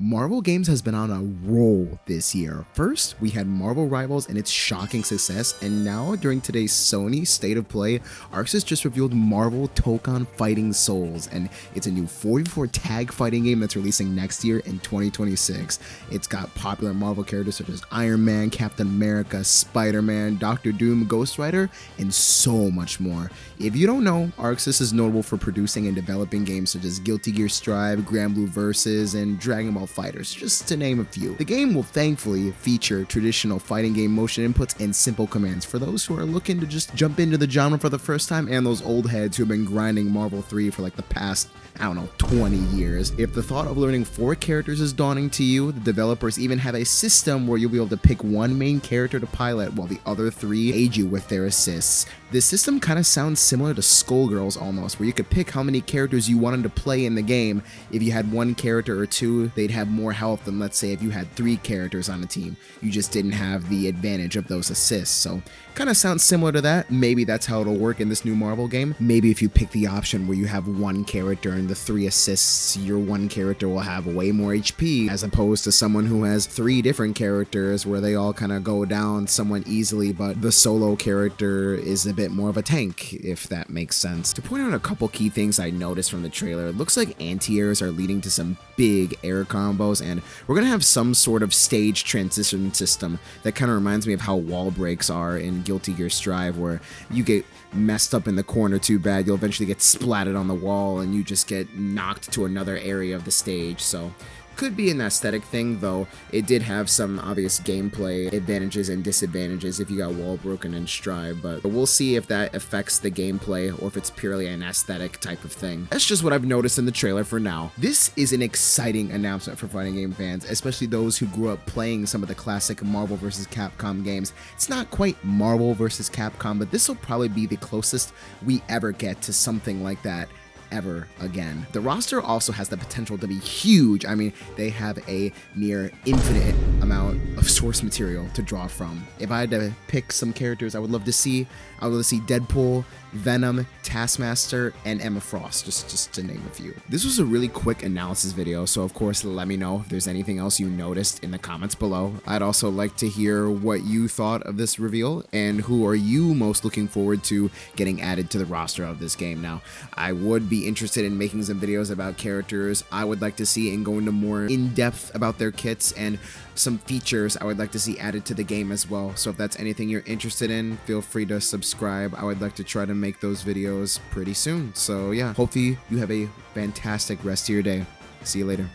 Marvel Games has been on a roll this year. First, we had Marvel Rivals and its shocking success, and now during today's Sony State of Play, ArcSys just revealed Marvel Tokon Fighting Souls, and it's a new 4v4 tag fighting game that's releasing next year in 2026. It's got popular Marvel characters such as Iron Man, Captain America, Spider-Man, Doctor Doom, Ghost Rider, and so much more. If you don't know, ArcSys is notable for producing and developing games such as Guilty Gear Strive, Granblue Versus, and Dragon Ball Fighters, just to name a few. The game will thankfully feature traditional fighting game motion inputs and simple commands for those who are looking to just jump into the genre for the first time, and those old heads who have been grinding Marvel 3 for like the past, I don't know, 20 years. If the thought of learning 4 characters is daunting to you, the developers even have a system where you'll be able to pick one main character to pilot while the other 3 aid you with their assists. This system kind of sounds similar to Skullgirls almost, where you could pick how many characters you wanted to play in the game. If you had 1 character or 2, they'd have more health than, let's say, if you had 3 characters on a team. You just didn't have the advantage of those assists, so kind of sounds similar to that. Maybe that's how it'll work in this new Marvel game. Maybe if you pick the option where you have 1 character and the 3 assists, your 1 character will have way more HP, as opposed to someone who has 3 different characters where they all kind of go down somewhat easily, but the solo character is a bit more of a tank, if that makes sense. To point out a couple key things I noticed from the trailer, it looks like anti-airs are leading to some big air combos, and we're gonna have some sort of stage transition system that kind of reminds me of how wall breaks are in Guilty Gear Strive, where you get messed up in the corner too bad, you'll eventually get splatted on the wall and you just get knocked to another area of the stage. So could be an aesthetic thing, though it did have some obvious gameplay advantages and disadvantages if you got wall broken in Strive, but we'll see if that affects the gameplay or if it's purely an aesthetic type of thing. That's just what I've noticed in the trailer for now. This is an exciting announcement for fighting game fans, especially those who grew up playing some of the classic Marvel vs. Capcom games. It's not quite Marvel vs. Capcom, but this will probably be the closest we ever get to something like that ever again. The roster also has the potential to be huge. I mean, they have a near infinite amount of source material to draw from. If I had to pick some characters I would love to see Deadpool, Venom, Taskmaster, and Emma Frost, just to name a few. This was a really quick analysis video, so of course let me know if there's anything else you noticed in the comments below. I'd also like to hear what you thought of this reveal, and who are you most looking forward to getting added to the roster of this game. Now, I would be interested in making some videos about characters I would like to see and go into more in-depth about their kits and some features I would like to see added to the game as well. So if that's anything you're interested in, feel free to subscribe. I would like to try to make those videos pretty soon. So yeah, hopefully you have a fantastic rest of your day. See you later.